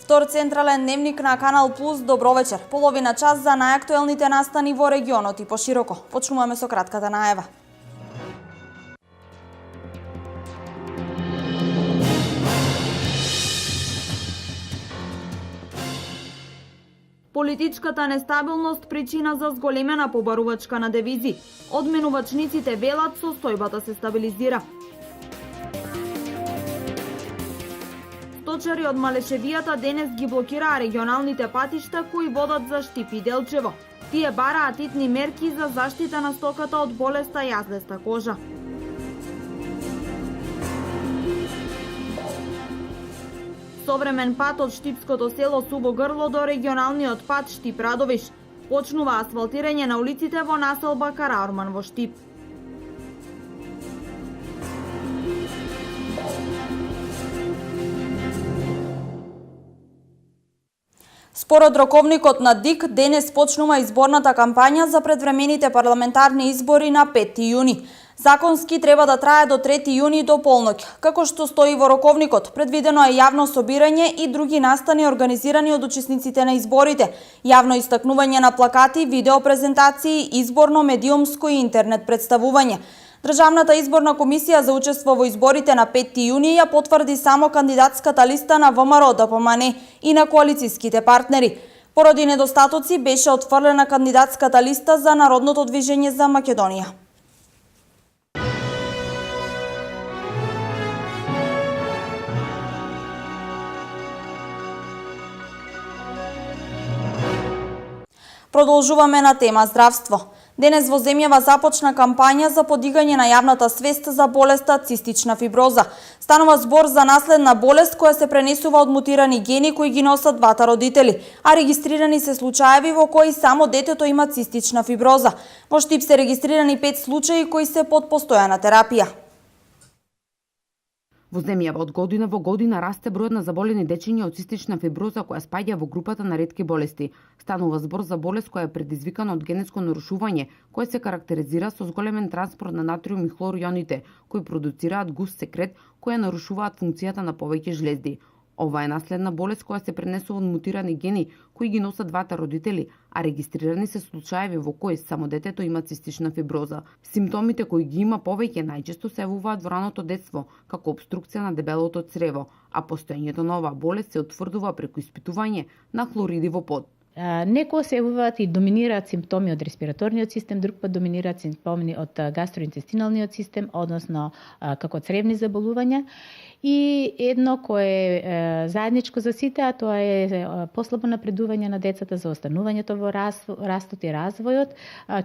Втор централен дневник на Канал Плюс, добро вечер. Половина час за најактуелните настани во регионот и пошироко. Почнуваме со кратката најава. Политичката нестабилност причина за зголемена побарувачка на девизи. Одменувачниците велат состојбата се стабилизира. Сточари од Малешевијата денес ги блокираа регионалните патишта кои водат за Штип и Делчево. Тие бараат итни мерки за заштита на стоката од болеста јазлеста кожа. Современ пат од штипското село Субо Грло до регионалниот пат Штип-Радовиш. Почнува асфалтирање на улиците во населба Караорман во Штип. Според роковникот на ДИК, денес почнува изборната кампања за предвремените парламентарни избори на 5 јуни. Законски треба да трае до 3 јуни до полноќ. Како што стои во роковникот, предвидено е јавно собирање и други настани организирани од учесниците на изборите, јавно истакнување на плакати, видеопрезентации, изборно, медиумско и интернет представување. Државната изборна комисија за учество во изборите на 5 јуни ја потврди само кандидатската листа на ВМРО ДПМН и на коалицијските партнери. Поради недостатоци беше отфрлена кандидатската листа за Народното движење за Македонија. Продолжуваме на тема здравство. Денес во земјава започна кампања за подигање на јавната свест за болеста цистична фиброза. Станува збор за наследна болест која се пренесува од мутирани гени кои ги носат двата родители, а регистрирани се случаеви во кои само детето има цистична фиброза. Во Штип се регистрирани 5 случаи кои се под постојана терапија. Во земјава од година во година расте бројот на заболени дечиња од цистична фиброза која спаѓа во групата на ретки болести. Станува збор за болест која е предизвикана од генетско нарушување, кој се карактеризира со зголемен транспорт на натриум и хлор ионите, кои продуцираат густ секрет која нарушуваат функцијата на повеќе жлезди. Ова е наследна болест која се пренесува од мутирани гени кои ги носат двата родители, а регистрирани се случаеви во кои само детето има цистична фиброза. Симптомите кои ги има повеќе најчесто се јавуваат во раното детство, како обструкција на дебелото црево, а постоењето на оваа болест се утврдува преку испитување на хлориди во пот. Некои се јавуваат и доминираат симптоми од респираторниот систем, друг пат доминираат симптоми од гастроинтестиналниот систем, односно како цревни заболувања. И едно кое е заедничко за сите, а тоа е послабо напредување на децата за останувањето во растот и развојот.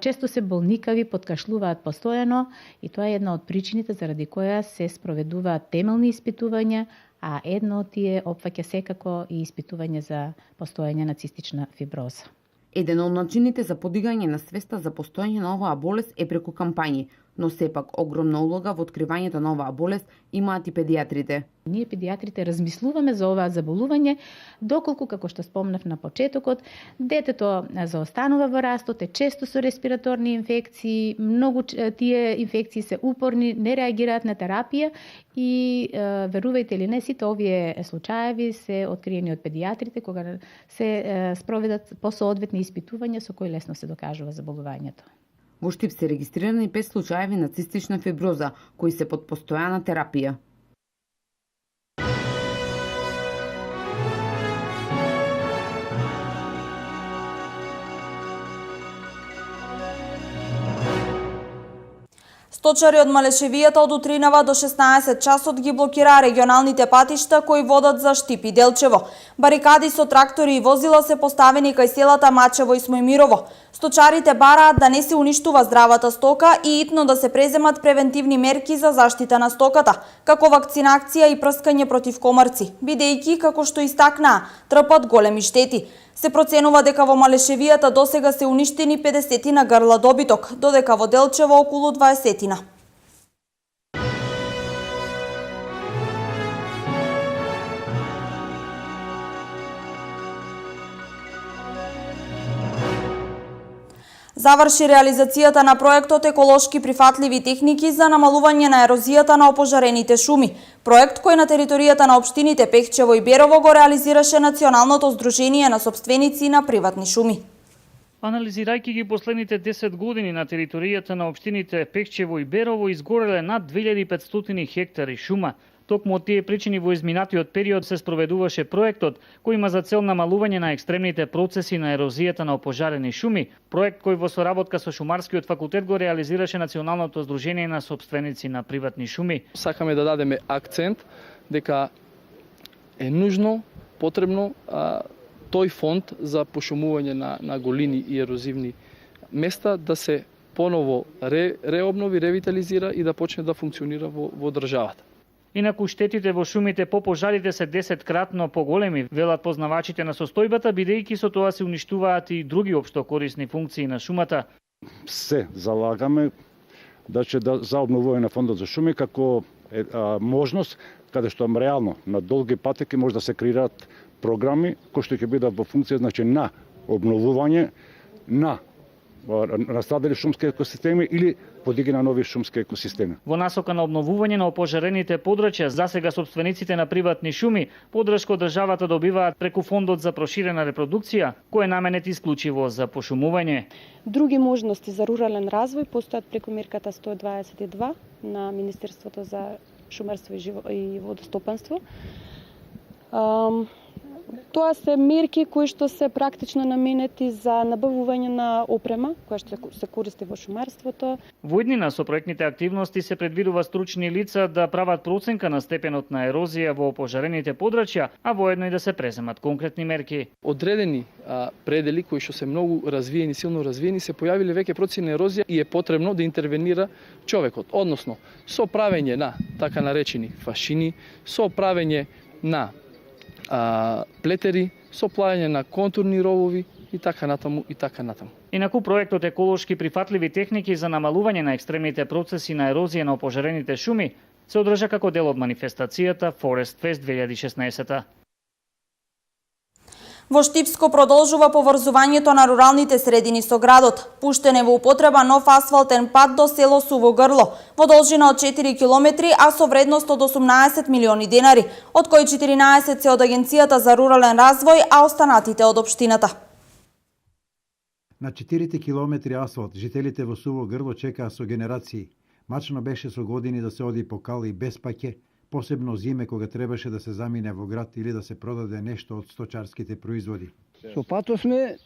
Често се болникави, подкашлуваат постојано и тоа е една од причините заради која се спроведуваат темелни испитувања, а едно од тие опфаќа секако и испитување за постоење на цистична фиброза. Еден од начините за подигање на свеста за постоење на оваа болест е преку кампањи, но сепак огромна улога во откривањето на оваа болест имаат и педиатрите. Ние педиатрите размислуваме за оваа заболување, доколку, како што спомнав на почетокот, детето заостанува во растот, е често со респираторни инфекции, многу тие инфекции се упорни, не реагираат на терапија и верувајте или не, сите овие случаеви се откриени од педиатрите кога се спроведат посоодветни испитувања со кои лесно се докажува заболувањето. Во Штип се регистрирани 5 случаеви на цистична фиброза, кои се под постојана терапија. Сточари од Малешевијата од утринава до 16 часот ги блокираа регионалните патишта кои водат за Штип и Делчево. Барикади со трактори и возила се поставени кај селата Мачево и Смојмирово. Сточарите бараат да не се уништува здравата стока и итно да се преземат превентивни мерки за заштита на стоката, како вакцинација и прскање против комарци, бидејќи, како што истакнаа, трпат големи штети. Се проценува дека во Малешевијата досега се уништени 50 грла добиток, додека во Делчево околу 20. Заврши реализацијата на проектот еколошки прифатливи техники за намалување на ерозијата на опожарените шуми. Проект кој на територијата на општините Пехчево и Берово го реализираше Националното здружение на сопственици на приватни шуми. Анализирајќи ги последните 10 години на територијата на општините Пехчево и Берово изгореле над 2500 хектари шума. Токму од тие причини во изминатиот период се спроведуваше проектот кој има за цел намалување на екстремните процеси на ерозијата на опожарени шуми, проект кој во соработка со Шумарскиот факултет го реализираше Националното здружение на сопственици на приватни шуми. Сакаме да дадеме акцент дека е нужно, потребно тој фонд за пошумување на голини и ерозивни места да се поново реобнови, ревитализира и да почне да функционира во државата. Инаку штетите во шумите по пожарите се 10-кратно поголеми, велат познавачите на состојбата, бидејќи со тоа се уништуваат и други општо корисни функции на шумата. Се залагаме за обновување на фондот за шуми како можност каде што реално на долги патеки може да се креираат програми кои што ќе бидат во функција на обновување на настрадали шумски екосистеми или подигна нови шумски екосистеми. Во насока на обновување на опожарените подрачја, засега сопствениците на приватни шуми поддршка од државата добиваат преку фондот за проширена репродукција, кој е наменет исклучиво за пошумување. Други можности за рурален развој постојат преку мерката 122 на Министерството за шумарство и водостопанство. Тоа се мерки кои што се практично наменети за набавување на опрема, која што се користи во шумарството. Во иднина со проектните активности се предвидува стручни лица да прават проценка на степенот на ерозија во опожарените подрачја, а воедно и да се преземат конкретни мерки. Одредени предели кои што се многу развиени, силно развиени, се појавиле веќе процени на ерозија и е потребно да интервенира човекот, односно со правење на така наречени фашини, со правење на плетери, со плајање на контурни ровови и така натаму и така натаму. Инаку проектот еколошки прифатливи техники за намалување на екстремните процеси на ерозија на опожарените шуми се одржа како дел од манифестацијата Forest Fest 2016. Во Штипско продолжува поврзувањето на руралните средини со градот. Пуштен е во употреба нов асфалтен пат до село Суво Грло, во должина од 4 километри, а со вредност од 18 милиони денари, од кои 14 се од Агенцијата за рурален развој, а останатите од општината. На 4 километри асфалт жителите во Суво Грло чекаа со генерации. Мачно беше со години да се оди по кали без паќе, посебно зиме кога требаше да се замине во град или да се продаде нешто од сточарските производи. Со патот сме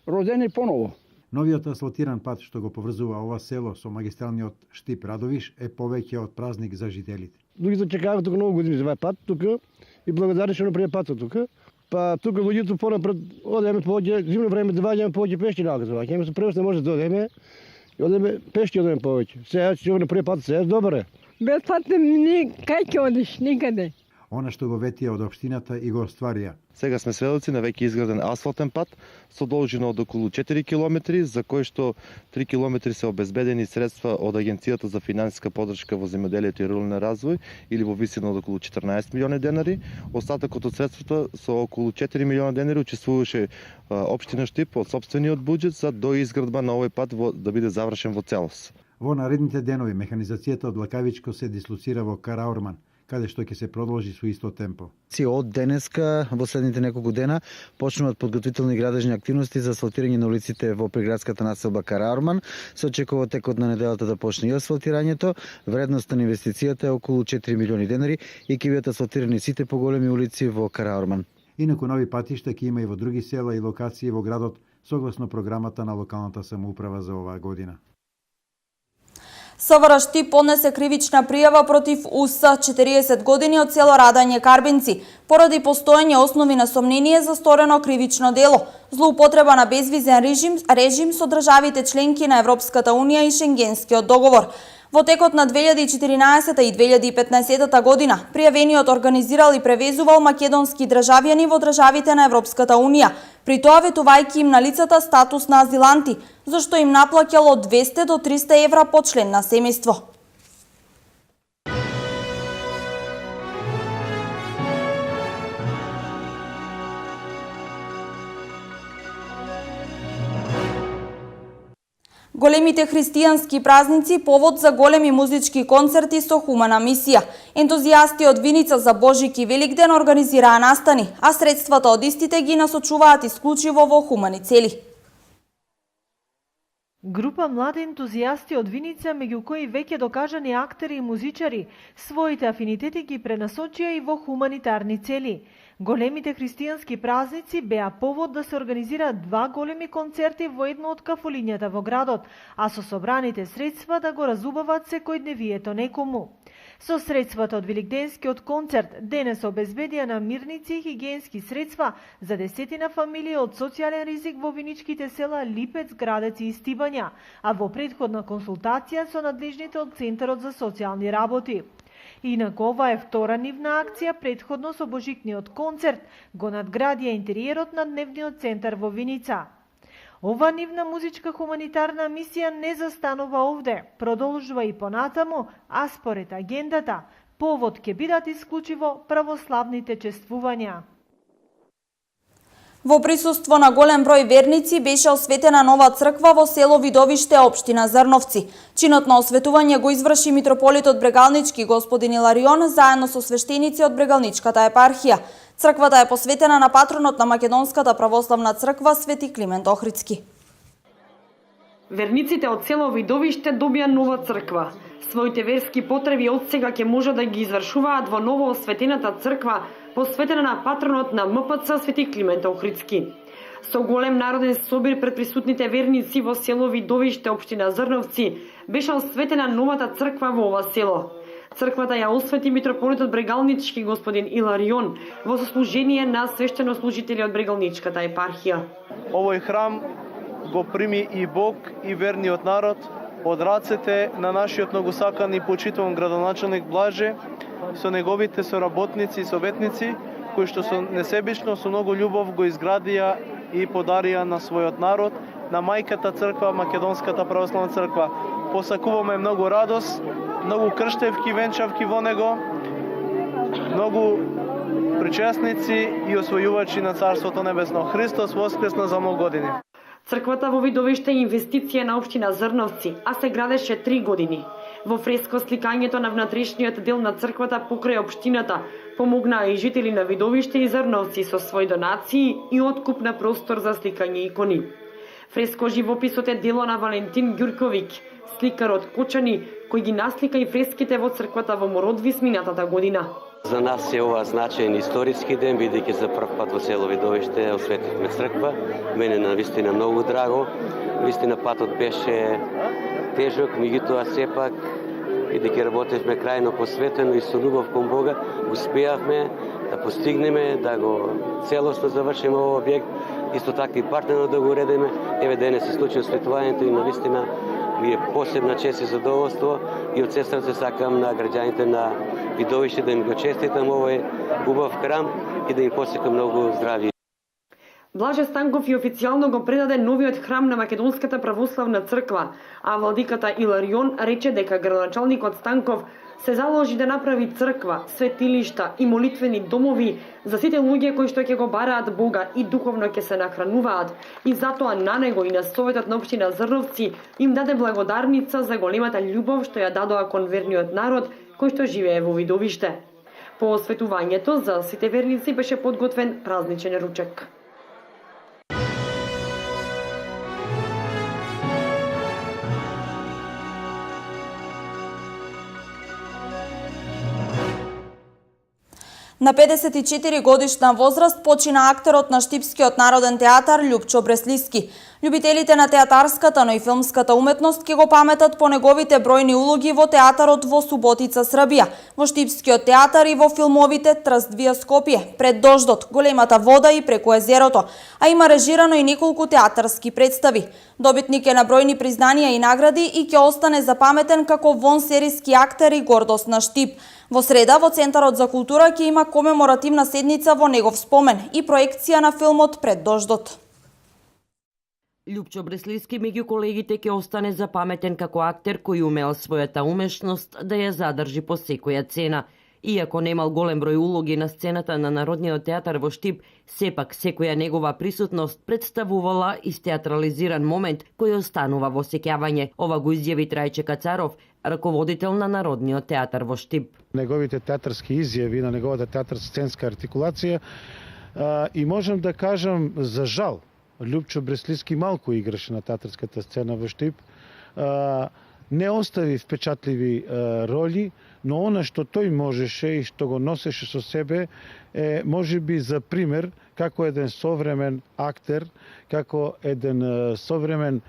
родени поново. Новиот асфалтиран пат што го поврзува ова село со магистралниот Штип Радовиш е повеќе од празник за жителите. Луѓето чекаат тука многу години за овој пат тука и благодари што направи патот тука. Па тука луѓето понапред одеме повеќе зимно време да ваѓаме повеќе пешки на тоа. Ќе се превоз не може да одеме. И одеме пешки одеме повеќе. Сега ќе го направи пат, сега добре. Без пат кај ќе одиш, никаде. Она што го ветија од општината и го остварија. Сега сме сведоци на веќе изграден асфалтен пат со должина од околу 4 километри, за кој што 3 километри се обезбедени средства од Агенцијата за финансиска поддршка во земјоделието и рурален развој или во висина од околу 14 милиони денари. Остатокот од средствата со околу 4 милиона денари учествуваше општина Штип од сопствениот буџет за доизградба на овој пат да биде завршен во целост. Во наредните денови механизацијата од Лакавичко се дислоцира во Караорман, каде што ќе се продолжи со исто темпо. Од денеска, во следните неколку дена, почнуваат подготвителни градежни активности за асфалтирање на улиците во приградската населба Караорман. Се очекува текот на неделата да почне и асфалтирањето. Вредноста на инвестицијата е околу 4 милиони денари и ќе бидат асфалтирани сите поголеми улици во Караорман. Инаку нови патишта ќе има и во други села и локации во градот, согласно програмата на локалната самоуправа за оваа година. СВР Штип поднесе кривична пријава против УС 40 години од село Радање Карбинци, поради постоење основи на сомнение за сторено кривично дело, злоупотреба на безвизен режим со државите членки на Европската унија и Шенгенскиот договор. Во текот на 2014 и 2015 година, пријавениот организирал и превезувал македонски државјани во државите на Европската унија, при тоа ветувајќи им на лицата статус на азиланти, зашто им наплаќал од 200 до 300 евра по член на семејство. Големите христијански празници повод за големи музички концерти со хумана мисија. Ентузијасти од Виница за Божик и Великден организираа настани, а средствата од истите ги насочуваат исклучиво во хумани цели. Група млади ентузијасти од Виница, меѓу кои веќе докажани актери и музичари, своите афинитети ги пренасочија и во хуманитарни цели. Големите христијански празници беа повод да се организираат 2 големи концерти во едно од кафулињата во градот, а со собраните средства да го разубават секојдневието некому. Со средствата од Великденскиот концерт денес обезбедија намирници и хигиенски средства за десетина фамилии од социјален ризик во виничките села Липец, Градец и Стибања, а во претходна консултација со надлежните од Центарот за социјални работи. Инаку ова е втора нивна акција, претходно со Божикниот концерт го надградија интериерот на дневниот центар во Виница. Ова нивна музичка хуманитарна мисија не застанува овде, продолжува и понатаму, а според агендата, повод ќе бидат исклучиво православните чествувања. Во присуство на голем број верници беше осветена нова црква во село Видовиште, општина Зрновци. Чинот на осветување го изврши митрополитот Брегалнички господин Иларион заедно со свештеници од Брегалничката епархија. Црквата е посветена на патронот на Македонската православна црква Свети Климент Охридски. Верниците од село Видовиште добија нова црква. Своите верски потреби од сега ќе може да ги извршуваат во ново осветената црква, посветена на патронот на МПЦ Свети Климент Охридски. Со голем народен собир пред присутните верници во село Видовиште, општина Зрновци, беше осветена новата црква во ова село. Црквата ја освети митрополитот Брегалнички господин Иларион во сослужение на свештенослужители од Брегалничката епархија. Овој храм го прими и Бог и верниот народ од рацете на нашиот многосакан и почитуван градоначелник Блаже, со неговите соработници и советници, кои што со несебично, со многу љубов го изградија и подарија на својот народ, на мајката црква, Македонската православна црква. Посакуваме многу радост, многу крштевки, венчавки во него, многу причесници и освојувачи на Царството Небесно. Христос воскресна за многу години. Црквата во Видовиште е инвестиција на општина Зрновци, а се градеше 3 години. Во фреско сликањето на внатрешниот дел на црквата покрај општината помогнаа и жители на Видовиште и Зрновци со своји донации и откуп на простор за сликање икони. Фреско живописот е дело на Валентин Ѓурковиќ, сликар од Кочани, кој ги наслика и фреските во црквата во Мородвис минатата година. За нас е ова значаен историски ден, бидејќи за прв пат во село Видовиште осветивме црква. Мене навистина многу драго. Вистина патот беше тежок, меѓутоа сепак, бидејќи работевме крајно посветено и со љубов кон Бога, успеавме да постигнеме, да го целосно завршиме овој објект, исто така и партнерно да го уредиме. Еве денес се случи осветувањето и навистина ми е посебна чест и задоволство и од се срце сакам на граѓаните на Видовиште да им го честитам овој убав храм и да им посекам многу здравје. Блаже Станков и официјално го предаде новиот храм на Македонската православна црква, а владиката Иларион рече дека градоначалникот Станков се заложи да направи црква, светилишта и молитвени домови за сите луѓе кои што ќе го бараат Бога и духовно ќе се нахрануваат, и затоа на него и на Советот на општина Зрновци им даде благодарница за големата љубов што ја дадоа кон верниот народ кој што живее во Видовиште. По осветувањето за сите верници беше подготвен празничен ручек. На 54 годишна возраст почина актерот на Штипскиот народен театар Љупчо Бреслиски. Љубителите на театарската, но и филмската уметност ќе го паметат по неговите бројни улоги во театарот во Суботица, Србија, во Штипскиот театар и во филмовите Трствија Скопје, Пред дождот, Големата вода и Преку езерото, а има режирано и неколку театарски представи. Добитник е на бројни признанија и награди и ќе остане запаметен како вонсериски актер и гордост на Штип. Во среда во Центарот за култура ќе има комеморативна седница во негов спомен и проекција на филмот Пред дождот. Љупчо Бреслиски меѓу колегите ќе остане запаметен како актер кој умел својата умешност да ја задржи по секоја цена. Иако немал голем број улоги на сцената на Народниот театар во Штип, сепак секоја негова присутност представувала истеатрализиран момент кој останува во сеќавање. Ова го изјави Трајче Кацаров, раководител на Народниот театар во Штип. Неговите театарски изјави, на неговата театарска сценска артикулација и можам да кажам за жал, Лјупчо Бреслиски малку играше на театарската сцена во Штип. Не остави впечатливи роли, но она што тој можеше и што го носеше со себе е можеби за пример како еден современ актер, како еден современ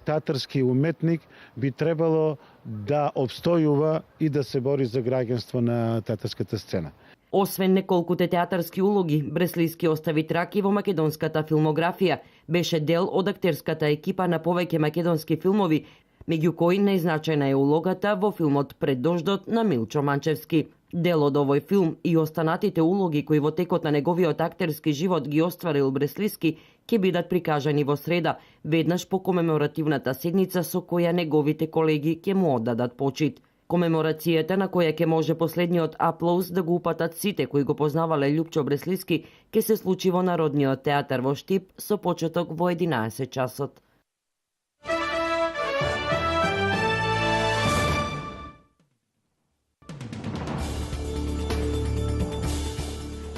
театарски уметник би требало да обстојува и да се бори за граѓанство на театарската сцена. Освен неколкуте театарски улоги, Бреслиски остави траки во македонската филмографија. Беше дел од актерската екипа на повеќе македонски филмови, меѓу кои најзначајна е улогата во филмот Пред дождот на Милчо Манчевски. Дел од овој филм и останатите улоги кои во текот на неговиот актерски живот ги остварил Бреслиски ќе бидат прикажани во среда, веднаш по комеморативната седница со која неговите колеги ќе му оддадат почит. Комеморацијата на која ќе може последниот аплауз да го упатат сите кои го познавале Лјупчо Бреслиски ќе се случи во Народниот театар во Штип со почеток во 11 часот.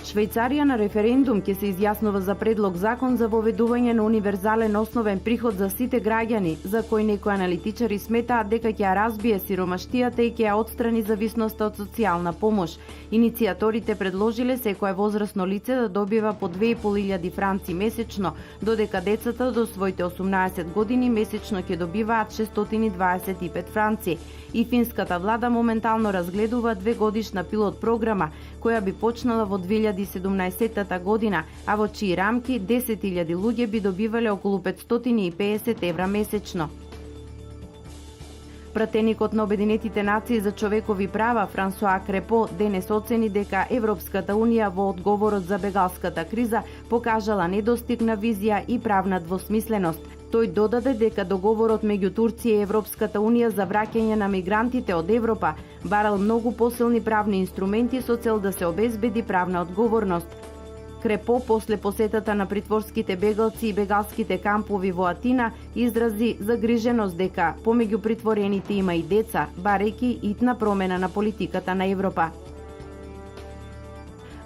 Швајцарија на референдум ќе се изјаснува за предлог закон за воведување на универзален основен приход за сите граѓани, за кој некои аналитичари сметаат дека ќе ја разбие сиромаштијата и ќе ја отстрани зависноста од социјална помош. Иницијаторите предложиле секое возрасно лице да добива по 2.500 франци месечно, додека децата до своите 18 години месечно ќе добиваат 625 франци. И финската влада моментално разгледува 2-годишна пилот програма, која би почнала во 2017 година, а во чии рамки 10.000 луѓе би добивале околу 550 евра месечно. Пратеникот на Обединетите нации за човекови права Франсуа Крепо денес оцени дека Европската унија во одговорот за бегалската криза покажала недостиг на визија и правна двосмисленост. Тој додаде дека договорот меѓу Турција и Европската унија за враќање на мигрантите од Европа барал многу посилни правни инструменти со цел да се обезбеди правна одговорност. Крепо после посетата на притворските бегалци и бегалските кампови во Атина изрази загриженост дека помеѓу притворените има и деца, барејќи итна промена на политиката на Европа.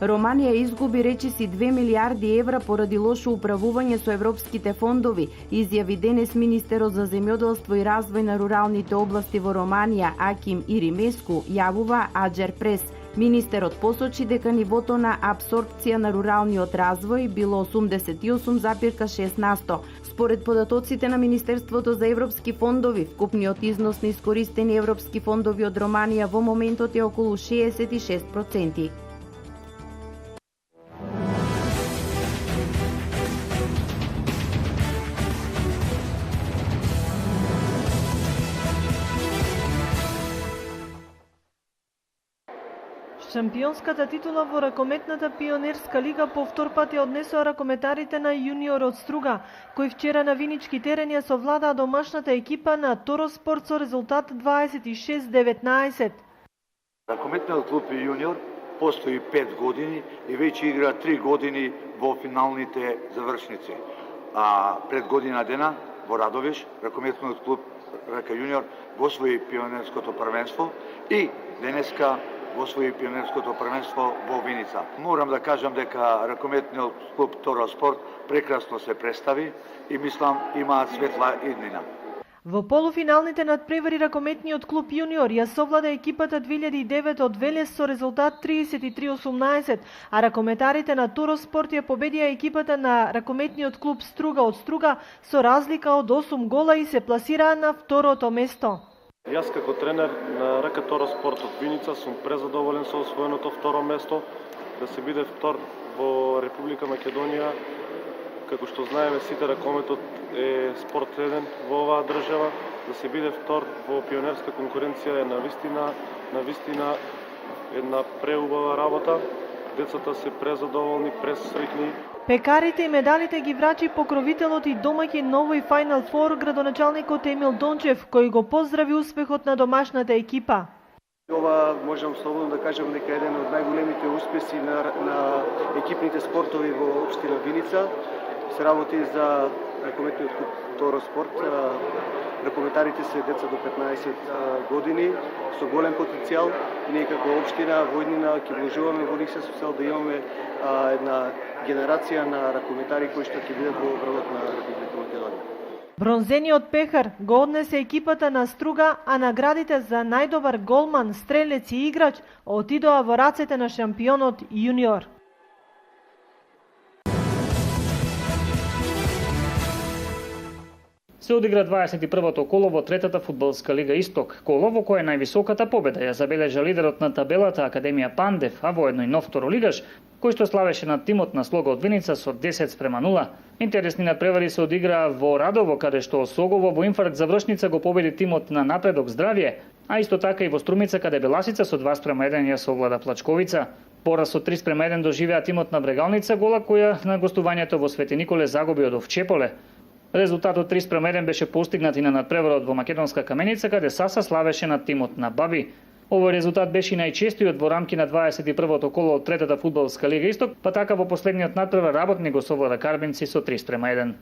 Романија изгуби речиси 2 милиарди евра поради лошо управување со европските фондови, изјави денес министерот за земјоделство и развој на руралните области во Романија Аким Иримеску, јавува Аџер Прес. Министерот посочи дека нивото на апсорпција на руралниот развој било 88,6%. Според податоците на Министерството за европски фондови, вкупниот износ на искористени европски фондови од Романија во моментот е околу 66%. Шампионската титула во ракометната пионерска лига по втор пат ја однесоа ракометарите на јуниор од Струга, кои вчера на винички терени ја совладаа домашната екипа на Тороспорт со резултат 26-19. Ракометниот клуб јуниор постои 5 години и веќе игра 3 години во финалните завршници. А пред година дена во Радовиш ракометниот клуб Рака јуниор го освои пионерското првенство и денеска го освои пионерското првенство во Виница. Морам да кажам дека ракометниот клуб Тороспорт прекрасно се представи и мислам имаат светла иднина. Во полуфиналните надпревари ракометниот клуб јуниор ја совлада екипата 2009 од Велес со резултат 33-18, а ракометарите на Тороспорт ја победија екипата на ракометниот клуб Струга од Струга со разлика од 8 гола и се пласираа на второто место. Јас како тренер на РК Тороспорт од Виница сум презадоволен со освоеното второ место, да се биде втор во Република Македонија. Како што знаеме, сите ракометот е спортеден во оваа држава, да се биде втор во пионерска конкуренција е навистина една преубава работа. Децата се презадоволни, пресреќни. Пекарите и медалите ги врачи покровителот и домаќин на овој Final Four, градоначалникот Емил Дончев, кој го поздрави успехот на домашната екипа. Ова можам слободно да кажам дека еден од најголемите успеси на екипните спортови во општина Виница. Се работи за ракометниот клуб Торо Спорт. Ракометарите се деца до 15 години со голем потенцијал и ние како општина Војнина ќе вложуваме во нив се со цел да имаме една генерација на ракометари кои што ќе бидат во одбранот на Република Македонија. Бронзениот пехар го однесе екипата на Струга, а наградите за најдобар голман, стрелец и играч отидоа во рацете на шампионот јуниор. Се одигра 21-то коло во третата фудбалска лига Исток, коло во кое највисоката победа ја забележа лидерот на табелата Академија Пандев, а воедно и нов второлигаш, кој што славеше над тимот на Слога од Виница со 10:0. Интересни надпревари се одиграа во Радово, каде што Согово во инфаркт завршница го победи тимот на Напредок Здравје, а исто така и во Струмица каде Беласица со 2:1 ја совлада Плачковица. Пораз со 3:1 доживеа тимот на Брегалница, гола која на гостувањето во Свети Николе загуби од Овчеполе. Резултатот 3:1 беше постигнат и на надпреварот во Македонска Каменица, каде Саса славеше над тимот на Баби. Овој резултат беше и најчестиот во рамки на 21-то коло од третата фудбалска лига Исток, па така во последниот надпревар Работник го совлада Карбинци со 3:1.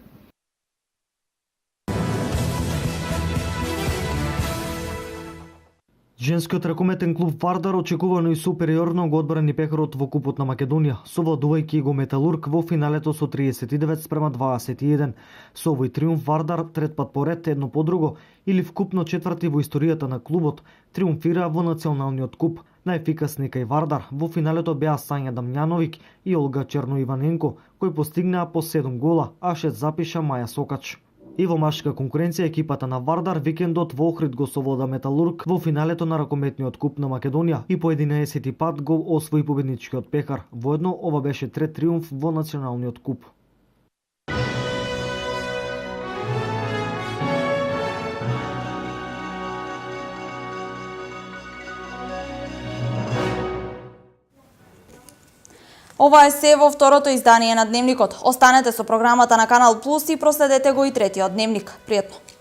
Женскиот ракометен клуб Вардар очекувано и супериорно го одбрани пехарот во Купот на Македонија, совладувајќи го Металург во финалето со 39:21. Со овој триумф Вардар трет пат поред, едно по друго, или вкупно четврти во историјата на клубот, триумфира во националниот куп. Најефикасни кај Вардар во финалето беа Сања Дамјановиќ и Олга Черноиваненко, кои постигнаа по 7 гола, а 6 запиша Маја Сокач. И во машка конкуренција екипата на Вардар викендот во Охрид го совлада Металург во финалето на ракометниот куп на Македонија и по 11 пат го освои победничкиот пехар. Воедно ова беше трет триумф во националниот куп. Ова е се во второто издание на Дневникот. Останете со програмата на Канал Плюс и проследете го и третиот Дневник. Пријатно!